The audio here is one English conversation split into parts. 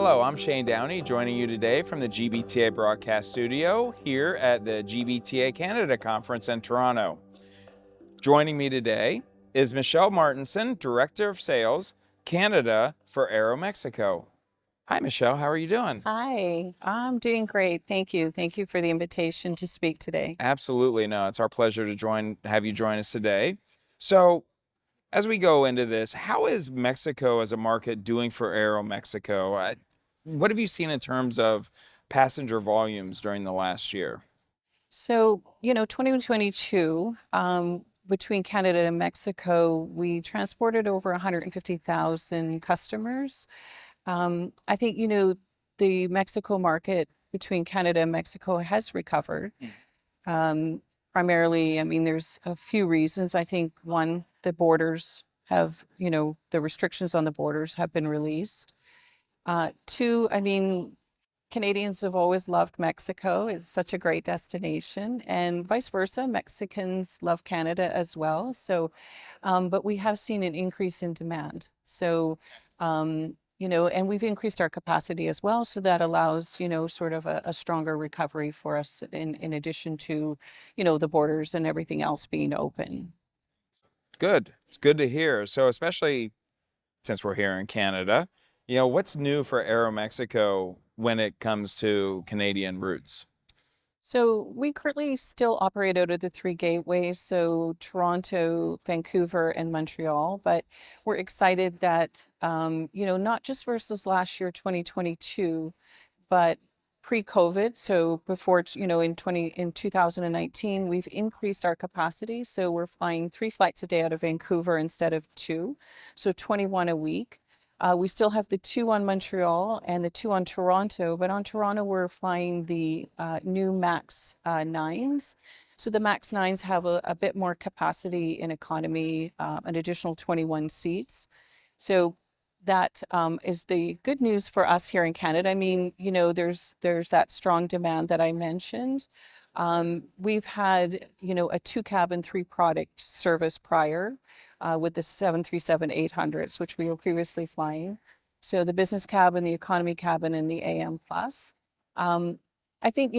Hello, I'm Shane Downey, joining you today from the GBTA broadcast studio here at the GBTA Canada Conference in Toronto. Joining me today is Michele Martinson, Director of Sales, Canada for Aeromexico. Hi, Michele. How are you doing? Hi, I'm doing great. Thank you. Thank you for the invitation to speak today. Absolutely. No, it's our pleasure to have you join us today. So, as we go into this, how is Mexico as a market doing for Aeromexico? What have you seen in terms of passenger volumes during the last year? 2022, between Canada and Mexico, we transported over 150,000 customers. I think, the Mexico market between Canada and Mexico has recovered. Um, Primarily, I mean, there's a few reasons. I think one, the borders have, the restrictions on the borders have been released. Two, I mean, Canadians have always loved Mexico. It's such a great destination, and vice versa. Mexicans love Canada as well. But we have seen an increase in demand. And we've increased our capacity as well. So that allows, sort of a stronger recovery for us in addition to, the borders and everything else being open. Good. It's good to hear. So, especially since we're here in Canada, what's new for Aeromexico when it comes to Canadian routes? So we currently still operate out of the three gateways, so Toronto, Vancouver, and Montreal. But we're excited that, not just versus last year, 2022, but pre-COVID. So before, in 2019, we've increased our capacity. So we're flying 3 flights a day out of Vancouver instead of two, so 21 a week. We still have the two on Montreal and the two on Toronto, but on Toronto, we're flying the new MAX 9s. So the MAX 9s have a bit more capacity in economy, an additional 21 seats. So that is the good news for us here in Canada. I mean, there's that strong demand that I mentioned. We've had, a two cabin, three product service prior with the 737-800s, which we were previously flying. So the business cabin, the economy cabin, and the AM plus. I think,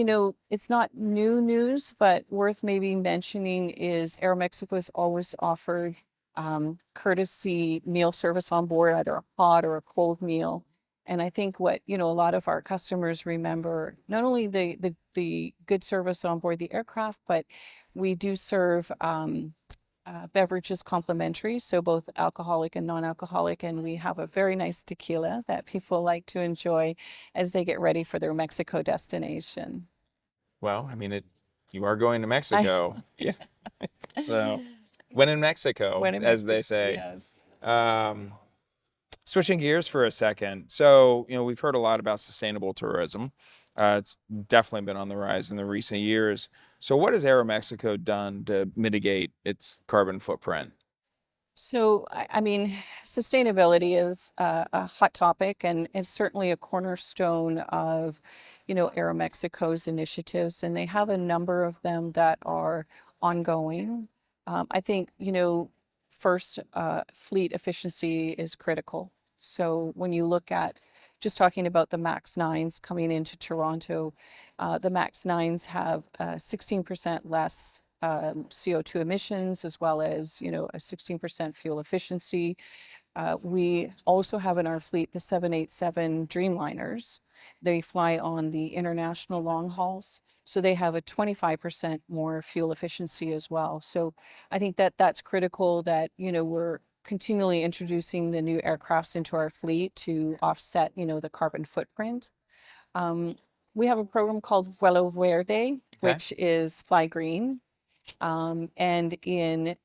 it's not new news, but worth maybe mentioning is Aeromexico has always offered courtesy meal service on board, either a hot or a cold meal. And I think what, a lot of our customers remember, not only the good service on board the aircraft, but we do serve beverages complimentary, so both alcoholic and non-alcoholic. And we have a very nice tequila that people like to enjoy as they get ready for their Mexico destination. Well, I mean, you are going to I Mexico. Yeah. So, when in Mexico, When in as they Mexico, say. yes. Um, Switching gears for a second. So, we've heard a lot about sustainable tourism. It's definitely been on the rise in the recent years. So, what has Aeromexico done to mitigate its carbon footprint? I mean, sustainability is a hot topic and it's certainly a cornerstone of, Aeromexico's initiatives, and they have a number of them that are ongoing. I think, first, fleet efficiency is critical. So when you look at just talking about the MAX 9s coming into Toronto, the MAX 9s have 16% less CO2 emissions, as well as, a 16% fuel efficiency. We also have in our fleet the 787 Dreamliners. They fly on the international long hauls, so they have a 25% more fuel efficiency as well. So I think that that's critical that, we're continually introducing the new aircrafts into our fleet to offset, the carbon footprint. Um, we have a program called Vuelo Verde, Okay. which is Fly Green. And in,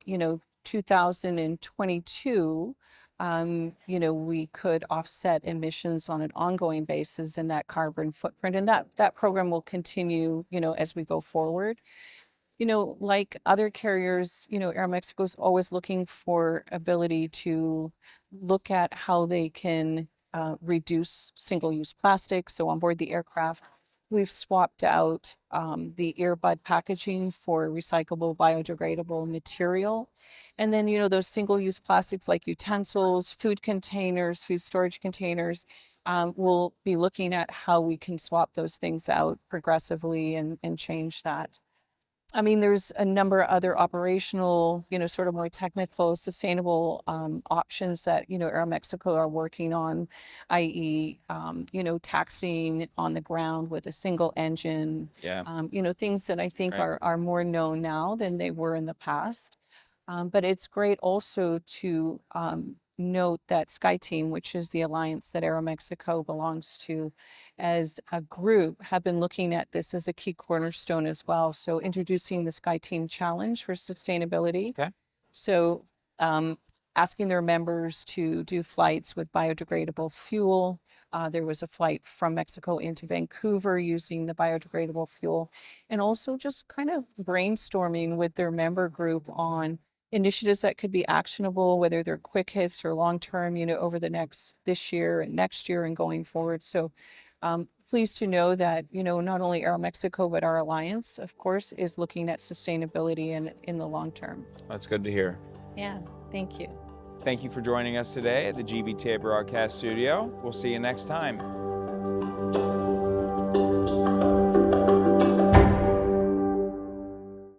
2022, we could offset emissions on an ongoing basis in that carbon footprint. And that program will continue, as we go forward. Like other carriers, Aeromexico is always looking for ability to look at how they can reduce single-use plastic. So on board the aircraft, we've swapped out the earbud packaging for recyclable, biodegradable material. And then, those single-use plastics like utensils, food containers, food storage containers, we'll be looking at how we can swap those things out progressively and change that. I mean, there's a number of other operational, sort of more technical, sustainable options that, Aeromexico are working on, i.e., taxiing on the ground with a single engine, Yeah. things that I think Right. are more known now than they were in the past. But it's great also to note that SkyTeam, which is the alliance that Aeromexico belongs to, as a group, have been looking at this as a key cornerstone as well. So introducing the SkyTeam Challenge for sustainability. Okay. So asking their members to do flights with biodegradable fuel. There was a flight from Mexico into Vancouver using the biodegradable fuel, and also just kind of brainstorming with their member group on initiatives that could be actionable, whether they're quick hits or long term, over this year and next year and going forward. So pleased to know that, not only Aeromexico, but our alliance, of course, is looking at sustainability in the long term. That's good to hear. Yeah, thank you. Thank you for joining us today at the GBTA Broadcast Studio. We'll see you next time.